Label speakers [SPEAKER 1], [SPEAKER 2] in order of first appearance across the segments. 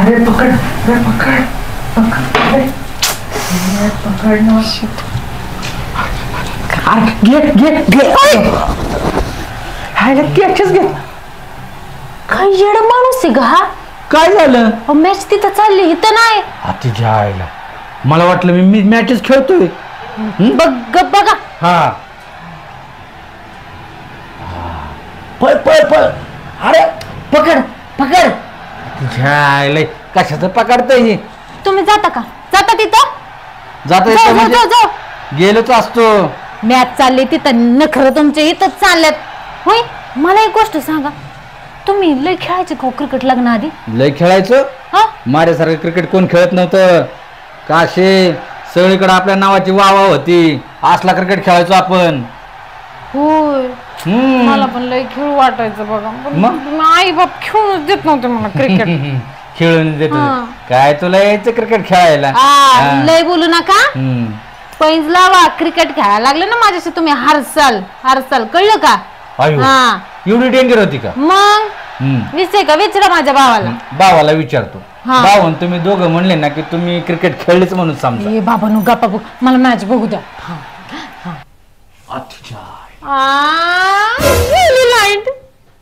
[SPEAKER 1] अरे पकड पकड पकड पकड ना घे घे घे कॅचच घे
[SPEAKER 2] काय येड माणूस आहे हा.
[SPEAKER 1] काय झालं
[SPEAKER 2] मॅच तिथं चालली इथं नाही.
[SPEAKER 1] तिच्या आईला मला वाटलं मी मॅचेस खेळतोय.
[SPEAKER 2] बघ बघा
[SPEAKER 1] हा पळ पळ पळ अरे पकड पकड तुझ्या आईला कशाचं पकडतोय. तुम्ही
[SPEAKER 2] जाता का जाता तिथं
[SPEAKER 1] जाता गेलोच असतो.
[SPEAKER 2] मॅच चालली तिथं नखरं तुमच्या इथंच चालल्यात होय. मला एक गोष्ट सांगा तुम्ही लय खेळायचे का क्रिकेट लग्न आधी.
[SPEAKER 1] लय खेळायचं माझ्यासारखं क्रिकेट कोण खेळत नव्हतं. काशे सगळीकडे आपल्या नावाची वावा होती. असला क्रिकेट खेळायचो आपण.
[SPEAKER 2] होय मला पण लय खेळ वाटायचं बघा. पण आई बाप खेळूनच देत नव्हते मला क्रिकेट.
[SPEAKER 1] खेळून देत काय तुला यायचं क्रिकेट खेळायला.
[SPEAKER 2] लय बोलू नका. पैंज लावा क्रिकेट खेळायला लागले ना माझ्याशी तुम्ही हरसाल कळलं का.
[SPEAKER 1] एवढी डेंजर होती का.
[SPEAKER 2] मग विचारा माझ्या
[SPEAKER 1] भावाला विचारतो. भाऊ तुम्ही दोघं म्हणले ना की तुम्ही क्रिकेट खेळलेच म्हणून समजा.
[SPEAKER 2] बाबा नु गप्पा बघ मला मॅच बघू द्या. लाईट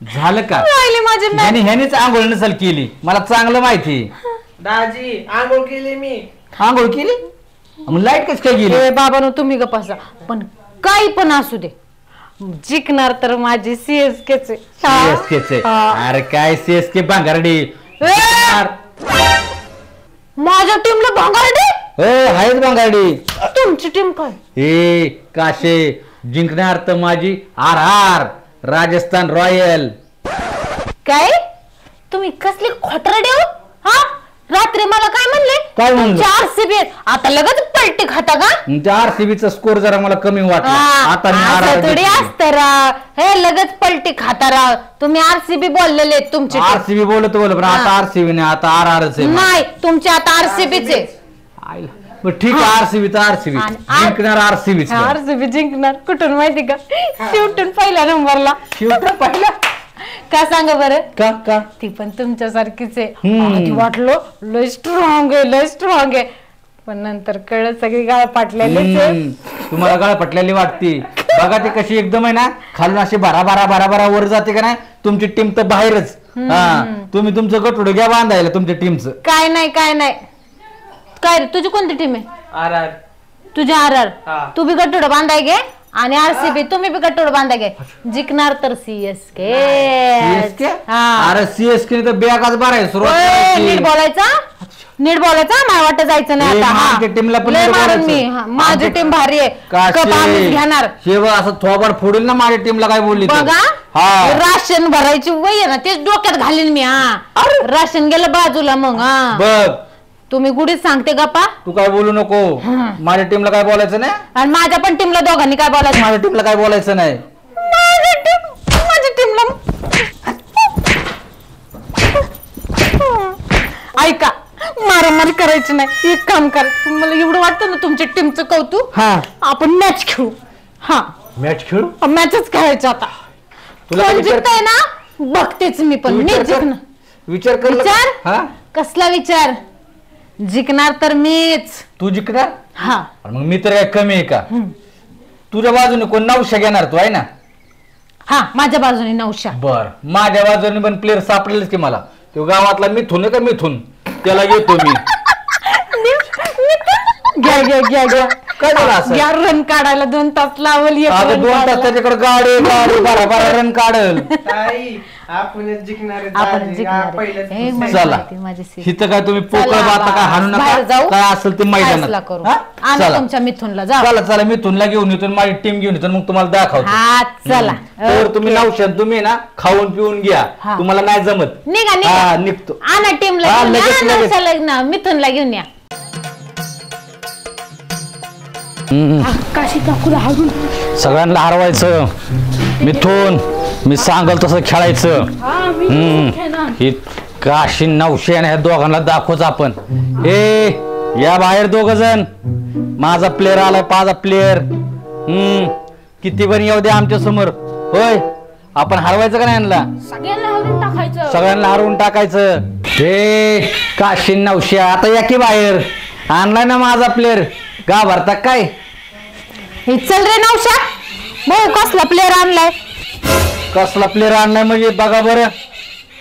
[SPEAKER 1] झालं का
[SPEAKER 2] माझे
[SPEAKER 1] ह्यानेच आंघोळ नसेल केली मला चांगलं माहिती.
[SPEAKER 3] दाजी आंघोळ केली मी.
[SPEAKER 1] आंघोळ केली मग लाईट कस काय गेली.
[SPEAKER 2] बाबा नु तुम्ही गप्पा पण काही पण असू दे जिंकणार तर माझी सीएसके
[SPEAKER 1] चे. अरे काय सीएसके भांगारडी
[SPEAKER 2] माझ्या टीमला भांगारडी
[SPEAKER 1] आहेच भांगारडी.
[SPEAKER 2] तुमची टीम काय
[SPEAKER 1] हे काशे जिंकणार तर माझी आर आर राजस्थान रॉयल.
[SPEAKER 2] काय तुम्ही कसली खोटरडे हो. रात्री मला काय
[SPEAKER 1] काय
[SPEAKER 2] म्हणले आरसीबी आता लगेच पलटी खाता का.
[SPEAKER 1] त्या आरसीबीचा स्कोर जरा मला कमी वाटला.
[SPEAKER 2] आता थोडी असतं राव हे लगेच पलटी खाता राव. तुम्ही आरसीबी बोललेले तुमचे
[SPEAKER 1] आरसीबी बोलत पण आता आरसीबी नाही आता आर आरच आहे.
[SPEAKER 2] नाही तुमचे आता आरसीबीचे.
[SPEAKER 1] ठीक आहे आरसीबी तर आरसीबी जिंकणार.
[SPEAKER 2] आरसीबी जिंकणार कुठून माहिती का शेवटून पहिल्या नंबरला.
[SPEAKER 1] शेवटून पहिला
[SPEAKER 2] का सांगा बरं
[SPEAKER 1] का
[SPEAKER 2] ती पण तुमच्यासारखीच आहे. वाटलो लय स्ट्रॉंग आहे पण नंतर कळलं सगळी गाळ पाटलेली.
[SPEAKER 1] तुम्हाला गाळ पटलेली वाटते बघा ती कशी एकदम आहे ना खालून अशी बारा वर जाते का नाही. तुमची टीम तर बाहेरच. तुम्ही तुमचं गटोड घ्या बांधायला तुमच्या टीमचं.
[SPEAKER 2] काय नाही काय रे तुझी कोणती टीम आहे.
[SPEAKER 3] आर
[SPEAKER 2] तुझी आर तू बी गटोड बांधाय गे आणि आरसीबी तुम्ही बी गटोड बांधा गे. जिंकणार तर सीएसके.
[SPEAKER 1] अरे सीएसके तर बॅगच भराय सुरुवात.
[SPEAKER 2] नीट बोलायचा मला वाटत जायचं नाही आता.
[SPEAKER 1] टीमला पण
[SPEAKER 2] मी माझी टीम भारी आहे घेणार.
[SPEAKER 1] शेव असं थोबाड फोडील ना माझ्या टीमला काय बोलली
[SPEAKER 2] बघा. राशन भरायची वय आहे ना तेच डोक्यात घालीन मी. राशन गेलं बाजूला मग
[SPEAKER 1] बघ
[SPEAKER 2] तुम्ही गुढीच सांगते गप्पा.
[SPEAKER 1] तू काय बोलू नको. माझ्या टीमला काय बोलायचं नाही
[SPEAKER 2] आणि माझ्या पण टीमला दोघांनी काय बोलायचं.
[SPEAKER 1] माझ्या टीमला काय बोलायचं नाही.
[SPEAKER 2] माझ्या टीमला ऐका मारामारी करायची नाही. एक काम कर मला एवढं वाटतं ना तुमच्या टीमचं कौतुक. आपण मॅच खेळू.
[SPEAKER 1] मॅच खेळू
[SPEAKER 2] मॅचच खेळायचं आता. तुला जिंकताय ना बघतेच मी पण
[SPEAKER 1] विचार कर.
[SPEAKER 2] कसला विचार जिंकणार तर मीच.
[SPEAKER 1] तू जिंकणार मग मी तर काय कमी आहे का. तुझ्या बाजूने कोण 900 घेणार तू आहे ना.
[SPEAKER 2] माझ्या बाजूने 900.
[SPEAKER 1] बर माझ्या बाजूने पण प्लेअर सापडेलच की मला. तो गावातला मिथून आहे का मिथून त्याला घेतो मी.
[SPEAKER 2] घ्या
[SPEAKER 1] काय झालं असं
[SPEAKER 2] रन काढायला 2 तास लावल.
[SPEAKER 1] 2 तास त्याच्याकडे गाडी बारा रन काढल. चला हिथं काय तुम्ही पोकळ बाता काय हाणू नका. काय असेल ते मैदानात
[SPEAKER 2] तुमच्या मिथूनला जा.
[SPEAKER 1] चला मिथूनला घेऊन येतो माझी टीम घेऊन येतो मग तुम्हाला दाखवतो.
[SPEAKER 2] चला
[SPEAKER 1] तर तुम्ही नावशान तुम्ही ना खाऊन पिऊन घ्या. तुम्हाला नाही जमत
[SPEAKER 2] निघा
[SPEAKER 1] निघतो.
[SPEAKER 2] आणा टीमला मिथूनला घेऊन या.
[SPEAKER 1] सगळ्यांना हरवायचं. मिथून मी सांगल तसं खेळायचं. काशी 900 ह्या दोघांना दाखवच आपण. या बाहेर 2 जण. माझा प्लेअर आलाय 5 प्लेअर. किती पण येऊ दे आमच्या समोर होय. आपण हरवायचं का नाही यांना?
[SPEAKER 4] सगळ्यांना हलवून टाकायचं.
[SPEAKER 1] सगळ्यांना हरवून टाकायचं. हे काशी नवश्या आता या की बाहेर. आणलाय ना माझा प्लेअर, गा भरता काय?
[SPEAKER 2] हे चल रे नवशा, बघ कसला प्लेअर आणलाय.
[SPEAKER 1] कसला प्लेअर आणलाय म्हणजे बघा बरं,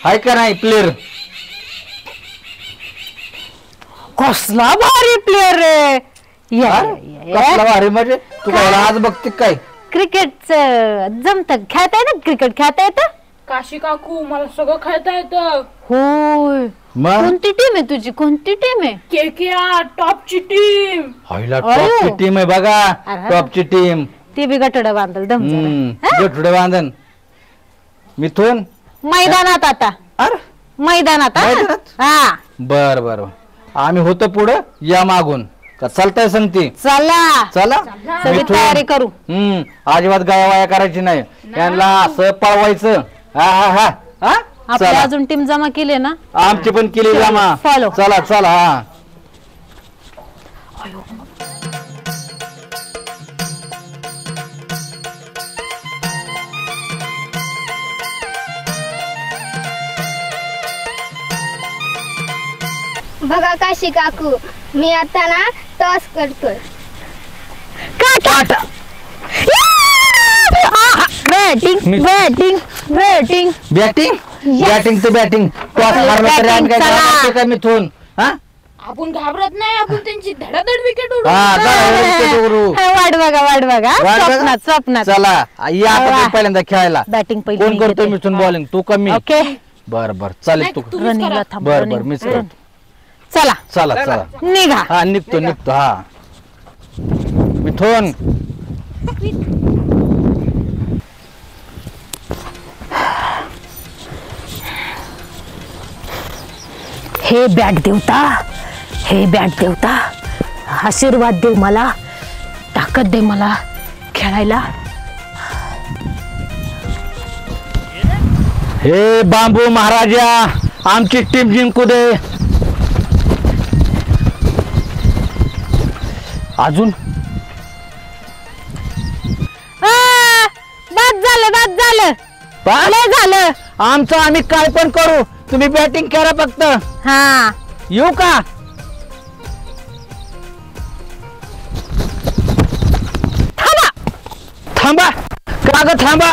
[SPEAKER 1] हाय का नाही प्लेअर?
[SPEAKER 2] कसला भारी प्लेअर रे.
[SPEAKER 1] कसला भारी म्हणजे तू काय आज बघते काय?
[SPEAKER 2] क्रिकेटचं जमत खेळता येतं, क्रिकेट खेळता येतं.
[SPEAKER 4] काशी काकू मला सगळं खेळता येतं.
[SPEAKER 2] होय.
[SPEAKER 1] मग
[SPEAKER 2] कोणती टीम आहे तुझी? कोणती टीम आहे?
[SPEAKER 4] KKR टॉपची टीम.
[SPEAKER 1] हायला टॉपची टीम आहे बघा, टॉपची टीम.
[SPEAKER 2] ती बी गटोडा बांधल दम
[SPEAKER 1] गठुडे बांधन. मिथून
[SPEAKER 2] मैदानात आता.
[SPEAKER 1] अरे
[SPEAKER 2] मैदानात
[SPEAKER 1] मैदानात?
[SPEAKER 2] हा.
[SPEAKER 1] बर बर, आम्ही होतो पुढं, या मागून का चालताय सांगते?
[SPEAKER 2] चला
[SPEAKER 1] चला
[SPEAKER 2] सगळी तयारी करू.
[SPEAKER 1] अजिबात गाया वाया करायची नाही, यांना असं पळवायचं. हा हा हा हा.
[SPEAKER 2] आपल्या
[SPEAKER 1] चला
[SPEAKER 2] अजून टीम जमा केली ना.
[SPEAKER 1] आमची पण केली जमा.
[SPEAKER 2] Follow.
[SPEAKER 1] चला चला. हा
[SPEAKER 5] बघा काशी काकू, मी आता ना टॉस करतोय.
[SPEAKER 2] Batting batting batting
[SPEAKER 1] batting batting तर बॅटिंग. टॉस मारलं तरी आम्ही काय
[SPEAKER 2] चला.
[SPEAKER 1] घाबरते का मिथून? हा
[SPEAKER 4] आपण घाबरत नाही, आपण त्यांची धडाधड विकेट उडवू.
[SPEAKER 1] हा, चला, उरू.
[SPEAKER 2] वाट बघा वाट बघा.
[SPEAKER 1] वाट बघा.
[SPEAKER 2] स्वप्नात स्वप्नात.
[SPEAKER 1] चला या आपण पहिल्यांदा खेळायला.
[SPEAKER 2] बॅटिंग पहिली
[SPEAKER 1] कोण
[SPEAKER 2] मी
[SPEAKER 1] करतोय
[SPEAKER 2] घेते.
[SPEAKER 1] मिथून बॉलिंग? तू कमी?
[SPEAKER 2] ओके.
[SPEAKER 1] बर बर चालेल. तू
[SPEAKER 4] तुम्हीच
[SPEAKER 2] रनिंगला
[SPEAKER 4] करा.
[SPEAKER 2] थांब.
[SPEAKER 1] बर
[SPEAKER 2] running.
[SPEAKER 1] बर मीच करतो.
[SPEAKER 2] चला
[SPEAKER 1] चला चला.
[SPEAKER 2] निघा.
[SPEAKER 1] हा निघतो निघतो. हा मिथून
[SPEAKER 2] हे बॅट देवता, हे बॅट देवता, आशीर्वाद दे मला, ताकद दे मला खेळायला.
[SPEAKER 1] हे बांबू महाराजा, आमची टीम जिंकू दे. अजून
[SPEAKER 2] बाद झालं बाद झालं लय झालं.
[SPEAKER 1] आमचं आम्ही काय पण करू, तुम्ही बॅटिंग करा फक्त.
[SPEAKER 2] हा
[SPEAKER 1] येऊ का?
[SPEAKER 2] थांबा.
[SPEAKER 1] थांबा का ग? थांबा.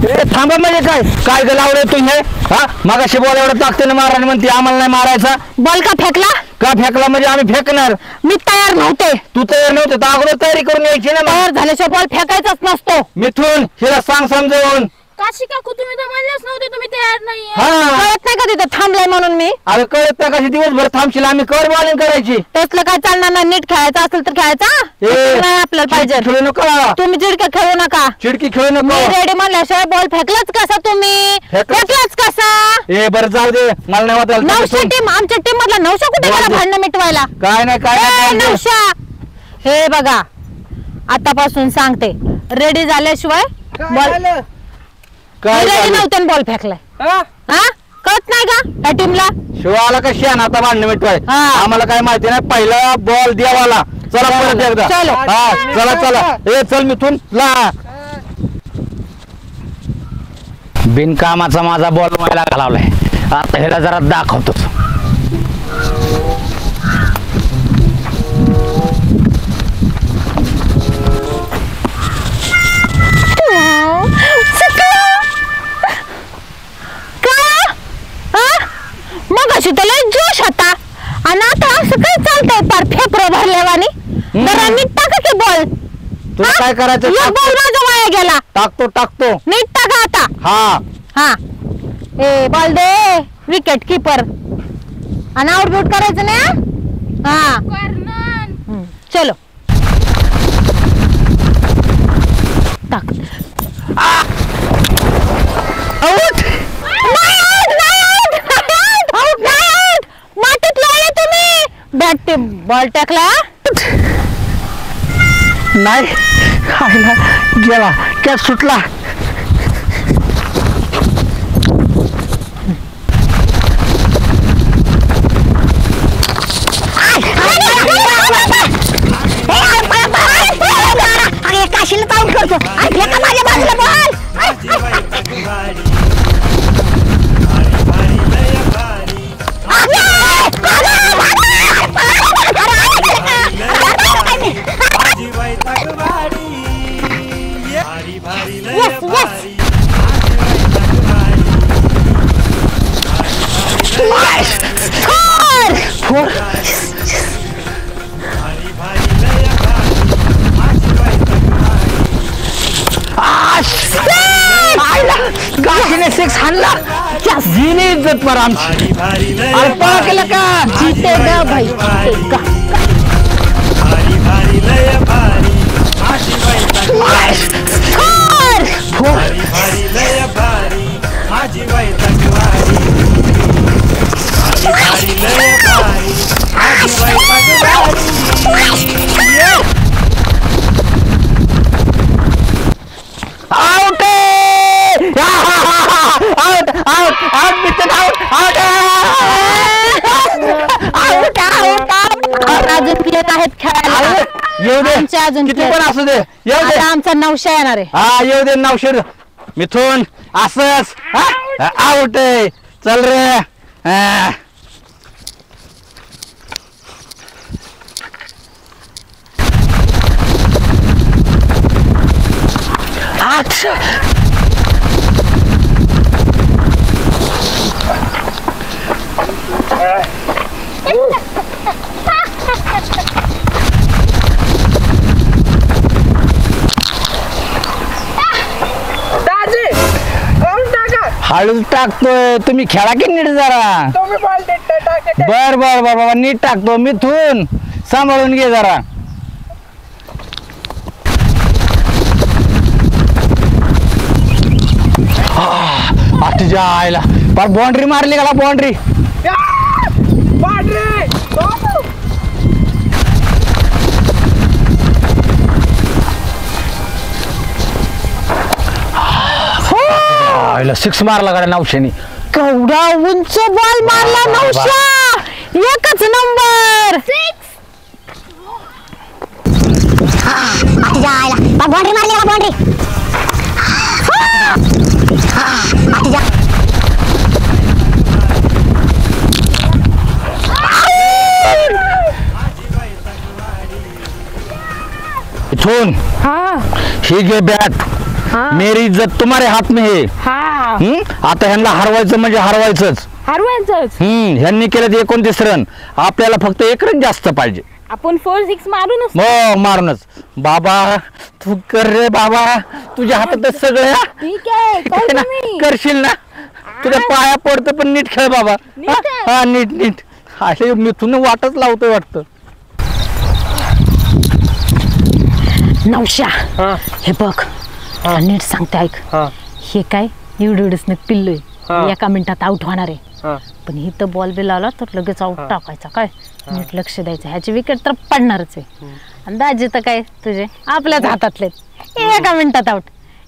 [SPEAKER 1] ए थांबा म्हणजे काय? काय ग लावलंय तू हे? हा मगाशी बॉल एवढं ताकदीने मारायला म्हणते, आम्हाला नाही मारायचा.
[SPEAKER 2] बॉल का फेकला?
[SPEAKER 1] का फेकला म्हणजे आम्ही फेकणार.
[SPEAKER 2] मी तयार नव्हते.
[SPEAKER 1] तू तयार नव्हते तर अगोदर तयारी करून यायची ना.
[SPEAKER 2] तयार झाल्याशिवाय बॉल फेकायचाच नसतो.
[SPEAKER 1] मिथून हिला सांग समजावून.
[SPEAKER 4] काशी काकू तुम्ही तर म्हणलेच नव्हते तुम्ही तयार नाहीये.
[SPEAKER 1] हा
[SPEAKER 2] कळत नाही का तिथं थांबलाय म्हणून मी?
[SPEAKER 1] अरे कळत नाही कशी दिवसभर थांबशील, आम्ही कवर बॉलिंग करायची.
[SPEAKER 2] त्यातलं काय चालणार नाही. नीट खेळायचं असेल तर खेळायचा, नाही आपल्याला पाहिजे.
[SPEAKER 1] खेळू नका,
[SPEAKER 2] तुम्ही चिडके खेळू नका.
[SPEAKER 1] चिडकी खेळू
[SPEAKER 2] मी
[SPEAKER 1] नको.
[SPEAKER 2] रेडी म्हणल्याशिवाय बॉल फेकलाच कसा तुम्ही?
[SPEAKER 1] फेकलाच.
[SPEAKER 2] फेकलाच कसा?
[SPEAKER 1] ए बरं जाऊ दे, मला नाही वाटलं.
[SPEAKER 2] नवशा टीम, आमच्या टीम मधला नवशा कुठे
[SPEAKER 1] जाऊ
[SPEAKER 2] गेला
[SPEAKER 1] दे.
[SPEAKER 2] भांडण मिटवायला?
[SPEAKER 1] काय नाही काय
[SPEAKER 2] ए,
[SPEAKER 1] नाही.
[SPEAKER 2] नवशा, हे बघा आतापासून सांगते, रेडी झाल्याशिवाय बॉल.
[SPEAKER 1] काय
[SPEAKER 2] रेडी
[SPEAKER 1] झालं?
[SPEAKER 2] नव्हतं बॉल फेकलाय. हा कळत नाही का त्या टीमला?
[SPEAKER 1] शिवाला का शेण आता भांडण मिटवाय?
[SPEAKER 2] हा.
[SPEAKER 1] आम्हाला काय माहिती नाही. पहिला बॉल देवाला. चला परत एकदा.
[SPEAKER 2] चलो.
[SPEAKER 1] हा चला चला. ए चल मिथून ला. बिनकामाचा माझा बॉल व्हायला घालावलाय, आता ह्याला जरा दाखवतोच.
[SPEAKER 2] मग अशी त्याला जोश होता आणि आता असं काय चालतंय? पार फेफरं भरल्यावानी. जरा नीट टाका की बॉल.
[SPEAKER 1] तुला काय करायचं?
[SPEAKER 2] बॉल माझा वाया गेला.
[SPEAKER 1] टाकतो टाकतो.
[SPEAKER 2] नीट टाका आता.
[SPEAKER 1] हा
[SPEAKER 2] हा ए बॉल दे. विकेट कीपर आणि आउटबूट करायचं नाही. हा चलो टाक. आउट. मातीत लावले तुम्ही. बॅट ते बॉल टाकला.
[SPEAKER 1] नाही खायला गेला, कॅच सुटला.
[SPEAKER 2] काशीला आउट करतो. ऐकलं का माझ्या बाजूला बॉल? यस यस
[SPEAKER 1] गाठीने सिक्स हाणला जीने इज्जत पर आमची अरे पळा केलं का
[SPEAKER 2] जीतेगा भाई जीतेगा अजून प्लेयर आहेत खेळायला
[SPEAKER 1] येऊ दे
[SPEAKER 2] आमचे अजून
[SPEAKER 1] किती
[SPEAKER 2] player.
[SPEAKER 1] पण असू दे येऊ दे
[SPEAKER 2] आता आमचा नवशा येणार आहे
[SPEAKER 1] हा येऊ दे नवशेर मिथून असंच आउट आहे चल रे हा.
[SPEAKER 3] दाजी कोण टाका
[SPEAKER 1] हळूच टाकतोय तुम्ही खेळा की नीट जरा
[SPEAKER 3] तुम्ही बॉल टाका
[SPEAKER 1] बर बर बाबा नीट टाकतो मिथून सांभाळून घे जरा तुझ्या आईला पर बाउंड्री मारली का बाउंड्री सिक्स मारला गाड्या नवशेनी
[SPEAKER 2] केवढा उंच बॉल मारला नवशा एकच नंबर
[SPEAKER 5] बाउंड्री मारली का बाउंड्री
[SPEAKER 1] मिथुन ही घे बॅट मेरी इज्जत तुम्हारे हाथ में है आता ह्यांना हरवायचं म्हणजे हरवायचंच
[SPEAKER 4] हरवायचंच
[SPEAKER 1] ह्यांनी केलं 29 रन आपल्याला फक्त 1 रन जास्त पाहिजे
[SPEAKER 4] आपण 4-6 मारूनच
[SPEAKER 1] हो मारूनच बाबा तू कर रे बाबा तुझ्या हातात सगळं
[SPEAKER 4] ठीक आहे करू मी.
[SPEAKER 1] करशील ना तुझ्या पाया पडतं पण नीट खेळ बाबा
[SPEAKER 4] नीट खेळ.
[SPEAKER 1] हा नीट नीट असे मिथून वाटच लावतोय वाटतं
[SPEAKER 2] नवशा हे बघ नीट सांगते ऐक हे काय एवढं पिल्लोय एका मिनिटात आउट होणार आहे पण इथं बॉल बी लावला तर लगेच आउट टाकायचा काय नीट लक्ष द्यायचं ह्याची विकेट तर पडणारच आहे आणि दाजी तर काय तुझे आपल्याच हातातले एका मिनिटात आउट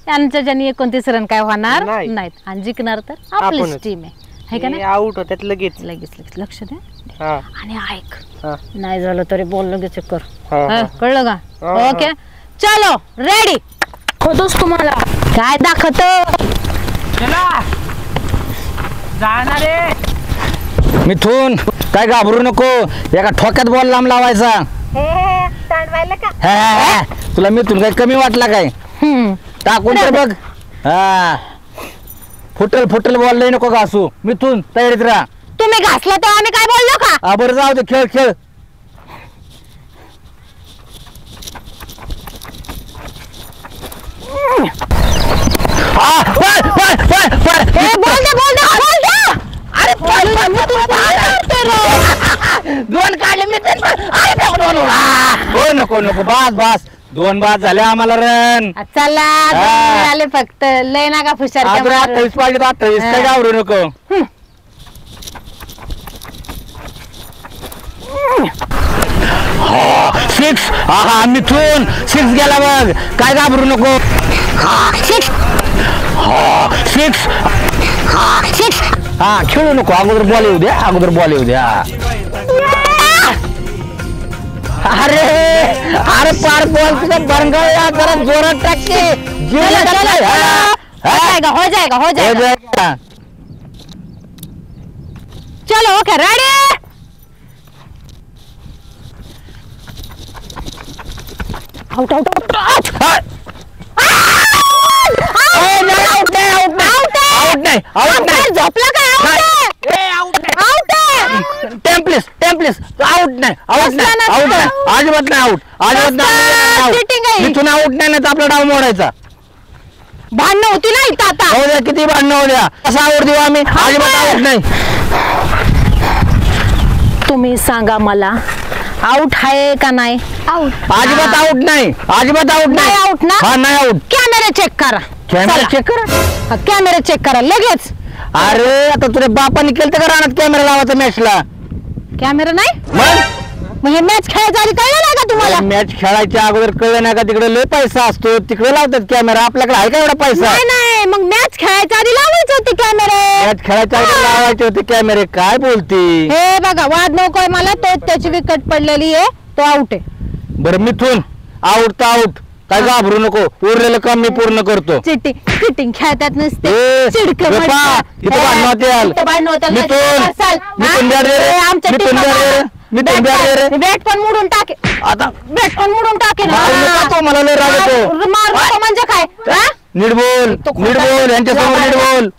[SPEAKER 2] यांच्या ज्यांनी 29 रन काय होणार नाहीत आणि जिंकणार तर आपलीच टीम आहे का नाही
[SPEAKER 3] आउट होत्यात लगेच
[SPEAKER 2] लगेच लगेच लक्ष दे आणि ऐक नाही झालं तरी बॉल लगेच कर कळलं का ओके चलो रेडी
[SPEAKER 4] होतोच तुम्हाला
[SPEAKER 2] काय दाखवत
[SPEAKER 3] जाणार रे
[SPEAKER 1] मिथून काय घाबरू नको एका ठोक्यात बॉल लांब लावायचा तुला मिथून काय कमी वाटला काय टाकून तर बघ हा फुटल फुटल बॉल लई नको घासू मिथून तयारीत राहा
[SPEAKER 2] तुम्ही घासला तर आम्ही काय बोललो का
[SPEAKER 1] बरं जाऊ दे खेळ खेळ दोन काढले मी नको नको बास बास 2 बाद झाले आम्हाला रन
[SPEAKER 2] चला आले फक्त लय नाका फुशार
[SPEAKER 1] 28 पाहिजे 28 काय घाबरू नको सिक्स मिथून 6 गेला बघ काय घाबरू नको 6 हा खेळू नको अगोदर बॉल येऊ द्या अरे अरे पार बॉल तुझा बरंगावला जरा जोरात टाकते
[SPEAKER 2] हो जाएगा चलो okay ready out out out
[SPEAKER 1] नाही आउट नाही आउट नाही अजिबात नाही आउट अजिबात नाही इथून आउट नाही ना तर आपला डाव मोडायचा
[SPEAKER 2] भांडणं होती ना इथं आता
[SPEAKER 1] हो द्या किती भांडणं हो द्या असं आउट देऊ आम्ही अजिबात आउट नाही
[SPEAKER 2] तुम्ही सांगा मला आउट आहे का नाही
[SPEAKER 5] आउट
[SPEAKER 1] अजिबात आउट नाही अजिबात आउट
[SPEAKER 2] नाही
[SPEAKER 1] नाही
[SPEAKER 2] आउट ना
[SPEAKER 1] हा नाही आउट
[SPEAKER 2] कॅमेरा चेक करा
[SPEAKER 1] कॅमेरा चेक करा
[SPEAKER 2] कॅमेरा चेक करा लगेच
[SPEAKER 1] अरे आता तुझ्या बापाने केलं का रानात कॅमेरा लावायचा मॅचला
[SPEAKER 2] कॅमेरा नाही
[SPEAKER 1] मग
[SPEAKER 2] मग हे मॅच खेळायच्या आधी कळलं नाही का तुम्हाला
[SPEAKER 1] मॅच खेळायच्या अगोदर कळलं नाही का तिकडे लय पैसा असतो तिकडे लावतात कॅमेरा आपल्याकडे आहे का एवढा पैसा
[SPEAKER 2] नाही नाही मग मॅच खेळायच्या आधी लावायचे होते कॅमेरे
[SPEAKER 1] मॅच खेळायच्या अगोदर लावायचे होते कॅमेरे काय बोलती
[SPEAKER 2] हे बघा वाद नकोय मला तो त्याची विकेट पडलेली आहे तो आउट आहे
[SPEAKER 1] बरं मिथून आउट तर आउट काय घाबरू नको उरलेलं काम मी पूर्ण करतो
[SPEAKER 2] चिटिंग खेळतात नसते
[SPEAKER 1] ए,
[SPEAKER 2] चिडकं
[SPEAKER 1] गप्पा,
[SPEAKER 2] म्हणतात.
[SPEAKER 1] इथं भांडणं होते याल.
[SPEAKER 2] इथं भांडणं होते याल.
[SPEAKER 1] मिथून,
[SPEAKER 2] करसाल.
[SPEAKER 1] मिथून
[SPEAKER 2] हा?
[SPEAKER 1] द्या रे.
[SPEAKER 2] ए, आमच्या
[SPEAKER 1] मिथून
[SPEAKER 2] team
[SPEAKER 1] द्या
[SPEAKER 2] ला
[SPEAKER 1] रे. मिथून द्या रे.
[SPEAKER 2] बॅट पण मोडून टाके
[SPEAKER 1] आता
[SPEAKER 2] बॅट पण मोडून टाके ना
[SPEAKER 1] मारू नका तो, मला लय राग येतो.
[SPEAKER 2] मारतो म्हणजे काय हा?
[SPEAKER 1] नीट बोल
[SPEAKER 2] तो खोटा
[SPEAKER 1] नीट बोल यांच्यासमोर नीट बोल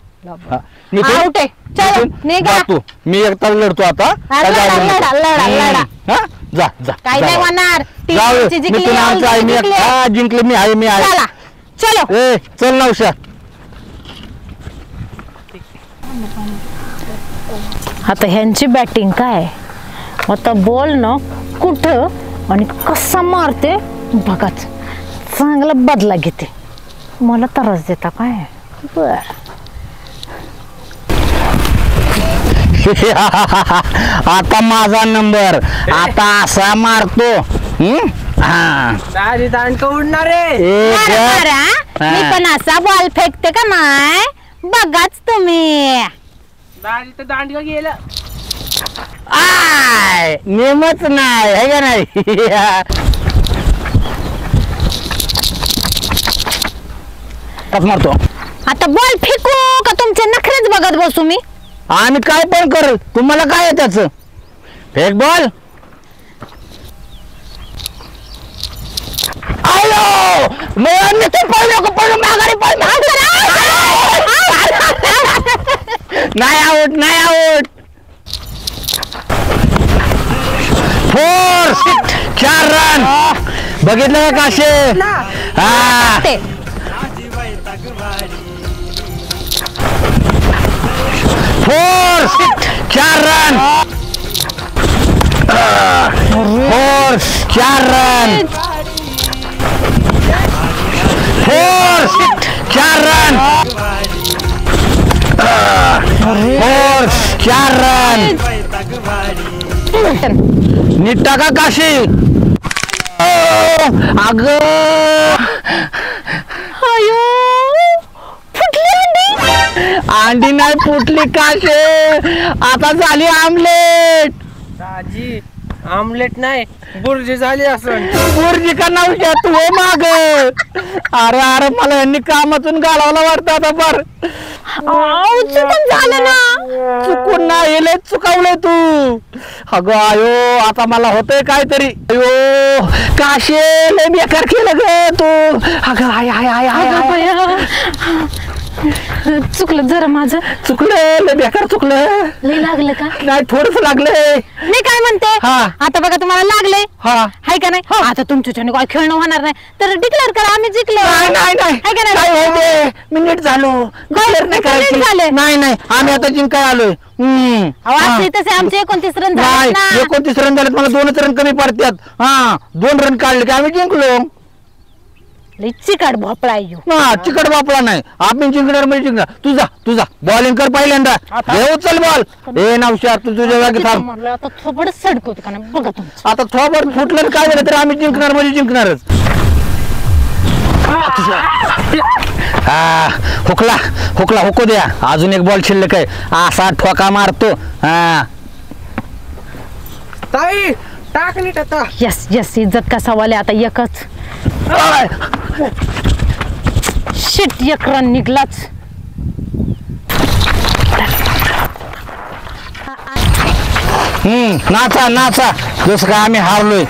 [SPEAKER 1] मिथून,
[SPEAKER 2] आउट आहे चलो
[SPEAKER 1] मिथून,
[SPEAKER 2] निघा
[SPEAKER 1] जा तू मी एकटा लढतो आता
[SPEAKER 2] हा,
[SPEAKER 1] काय
[SPEAKER 2] लढा,
[SPEAKER 1] घाबरू नको.
[SPEAKER 2] लढा.
[SPEAKER 1] हा? जा जा
[SPEAKER 2] काय
[SPEAKER 1] जा
[SPEAKER 2] नाही
[SPEAKER 1] बा.
[SPEAKER 2] होणार
[SPEAKER 1] जाऊ
[SPEAKER 2] टीमची जिंकली,
[SPEAKER 1] मिथून आमचा आहे मी
[SPEAKER 2] जिंकली.
[SPEAKER 1] एकटा जिंकले मी आहे मी
[SPEAKER 2] चला
[SPEAKER 1] आहे
[SPEAKER 2] चलो
[SPEAKER 1] ए चल नवशा
[SPEAKER 2] आता ह्यांची बॅटिंग काय आता बॉल ना कुठं आणि कसा मारते बघाच चांगला बदला घेते मला त्रास देता काय बर
[SPEAKER 1] आता माझा नंबर आता असा मारतो हा
[SPEAKER 3] दाजी दांड उडणार रे
[SPEAKER 1] एक
[SPEAKER 2] मी पण असा बॉल फेकते का नाही बघाच तुम्ही
[SPEAKER 3] दाजी तर दांडगा गेलं
[SPEAKER 1] आय नेमच नाही है का नाही कस मारतो
[SPEAKER 2] आता बॉल फेकू का तुमचे नखरेच बघत बसू मी
[SPEAKER 1] आम्ही काय पण करेल तुम्हाला काय आहे त्याच फेक बॉल आयो मी ते पळलो माघारी पळ नाही आउट नाही आउट 4 4 रन बघितलं का काशे हा
[SPEAKER 2] ते
[SPEAKER 1] 4 4 रन 4 4 रन 4 4 रन 4 4 रन नीट टाका काशी अग
[SPEAKER 2] अयो फुटली
[SPEAKER 1] अंडी नाही फुटली काशे आता झाली आमलेट
[SPEAKER 3] दाजी आमलेट नाही बुर्जी झाली असं
[SPEAKER 1] पोरजी का नव्हत्या तू हो माग अरे अरे मला यांनी कामातून घालवलं वाटतं आता फार
[SPEAKER 2] चुकून झालं ना
[SPEAKER 1] चुकून नाही लय चुकवलंय तू अगं आयो आता मला होतंय काहीतरी अयो काशे लय बेकार केलं ग तू अगं I I I I I
[SPEAKER 2] चुकलं जरा माझं
[SPEAKER 1] चुकलं लय बेकार चुकलं
[SPEAKER 2] लय लागलं का
[SPEAKER 1] नाही थोडस लागलंय
[SPEAKER 2] मी काय म्हणते
[SPEAKER 1] हा.
[SPEAKER 2] आता बघा तुम्हाला लागले
[SPEAKER 1] हा
[SPEAKER 2] हाय का नाही आता तुमच्याच्याने काय खेळणं होणार नाही तर डिक्लेअर करा आम्ही जिंकलो
[SPEAKER 1] नाही नाही नाही
[SPEAKER 2] हाय का
[SPEAKER 1] काय
[SPEAKER 2] नाही
[SPEAKER 1] होऊ दे. मी नीट झालो Declare नाही करायची.
[SPEAKER 2] नीट झाले?
[SPEAKER 1] नाही नाही आम्ही आता जिंकाय आलोय
[SPEAKER 2] अहो, असं तसे आमचे 29 रन
[SPEAKER 1] नाही
[SPEAKER 2] झाले ना
[SPEAKER 1] 29 रन झालेत मला 2 रन कमी पडतात हा 2 रन काढले की आम्ही जिंकलो
[SPEAKER 2] लय चिकाट भोपळा येऊ
[SPEAKER 1] हा चिकट बापला नाही आम्ही जिंकणार म्हणजे जिंकणार तुझा बॉलिंग कर पहिल्यांदा हे उचल बॉल ए नवशा तू तुझ्या जागी थांब
[SPEAKER 2] म्हणलं आता थोडं सडकवत का नाही बघा तुमचं
[SPEAKER 1] आता थोडं फुटलं आणि काय झालं तर आम्ही जिंकणार म्हणजे जिंकणारच हा हुकला हुकला हुकू द्या अजून एक बॉल शिल्लक आहे असा ठोका मारतो हा
[SPEAKER 3] ताई टाक नीट आता
[SPEAKER 2] यस यस इज्जत का सवाल आहे आता एकच
[SPEAKER 1] आय.
[SPEAKER 2] शिट एक रन निघलाच
[SPEAKER 1] नाचा नाचा जसं काय आम्ही हारलोय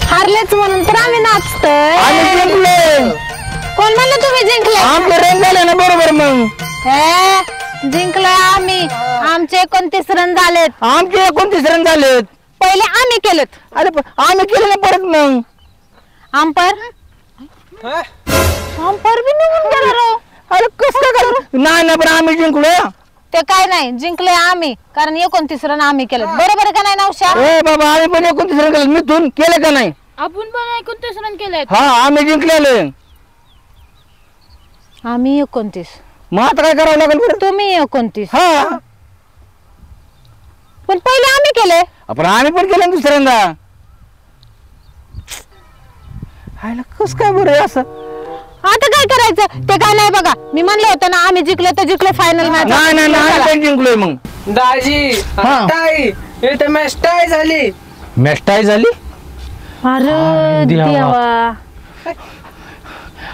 [SPEAKER 2] हारलेच म्हणून तर आम्ही नाचतोय
[SPEAKER 1] आम्ही जिंकलोय
[SPEAKER 2] कोण म्हणलं तुम्ही जिंकले
[SPEAKER 1] आमचे रन झाले ना बरोबर मग
[SPEAKER 2] जिंकलोय आम्ही आमचे 29 रन झालेत
[SPEAKER 1] आमचे 29 रन झालेत
[SPEAKER 2] पहिले आम्ही केलेत.
[SPEAKER 1] अरे पण आम्ही केलं ना परत मग.
[SPEAKER 2] अंपायर बी निघून गेला राव.
[SPEAKER 1] अरे कसं काय नाही ना पण आम्ही जिंकलो.
[SPEAKER 2] ते काय नाही जिंकले आम्ही, कारण 29 रन आम्ही केलेत. बरोबर आहे का नाही नवशा?
[SPEAKER 1] ए बाबा आम्ही पण 29 रन केलं. मिथून केलं का नाही?
[SPEAKER 4] आपण पण 29 रन केलेत.
[SPEAKER 1] हा आम्ही जिंकलेले.
[SPEAKER 2] आम्ही 29,
[SPEAKER 1] मग आता काय करावं लागेल बरं?
[SPEAKER 2] तुम्ही 29.
[SPEAKER 1] हा
[SPEAKER 2] पण पहिले आम्ही केले.
[SPEAKER 1] आपण आम्ही पण केलं ना दुसऱ्यांदा. हायला कस काय बरं असं?
[SPEAKER 2] आता काय करायचं ते काय नाही बघा. मी म्हणलं होतं ना आम्ही जिंकलो तर जिंकलो फायनल मॅच.
[SPEAKER 1] नाही नाही नाही आम्ही पण जिंकलोय मग.
[SPEAKER 3] दाजी
[SPEAKER 1] हा.
[SPEAKER 3] टाय इथं मॅच टाय झाली.
[SPEAKER 1] मॅच टाय झाली.
[SPEAKER 2] अरे देवा,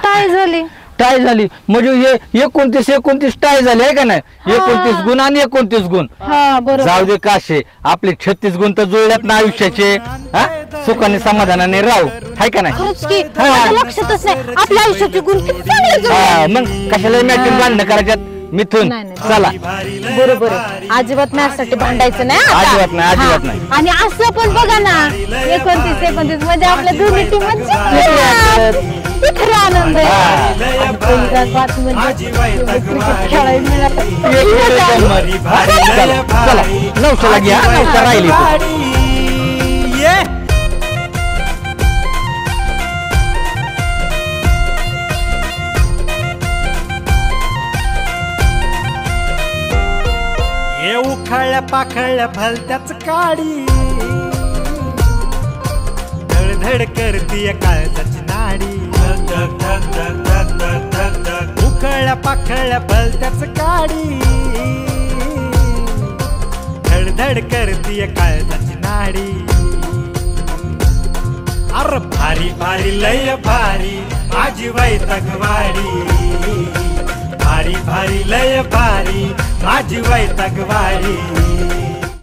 [SPEAKER 2] टाय झाली.
[SPEAKER 1] टाय झाली म्हणजे हे 29 टाय झाली आहे का नाही? 29 गुण आणि 29 गुण.
[SPEAKER 2] हा बरोबर.
[SPEAKER 1] जाऊ दे काशे, आपले 36 गुण तर जुळल्यात ना आयुष्याचे. हा सुखाने समाधानाने राहू, हाय का नाही?
[SPEAKER 2] खरंच की आता लक्षातच नाही आपल्या आयुष्याचे गुण किती चांगले जुळले.
[SPEAKER 1] हा मग कशाला मॅच भांडणं करायच्यात? मिथून
[SPEAKER 2] नाही, नाही.
[SPEAKER 1] चला.
[SPEAKER 2] बरोबर आहे. अजिबात मॅच साठी भांडायचं नाही आता.
[SPEAKER 1] अजिबात नाही, अजिबात
[SPEAKER 2] हा.
[SPEAKER 1] नाही.
[SPEAKER 2] आणि असं पण बघा ना 29 म्हणजे आपल्या दोन्ही टीम खरा आनंद आहे. आणि पहिली रात बातमी म्हणजे क्रिकेट खेळायला मिळालं.
[SPEAKER 1] चला चला 900 घ्या, 900 राहिली.
[SPEAKER 6] हे उखाळल्या पाखळल्या भलत्याच काडी धडधड करतीय काळजाची नाडी. उखाळल्या पाखळल्या भलत्याच काडी धडधड करतीय काळजाची नाडी. अर भारी भारी लय भारी माझी वैतागवाडी. भारी भारी लय भारी माझी वैतागवाडी.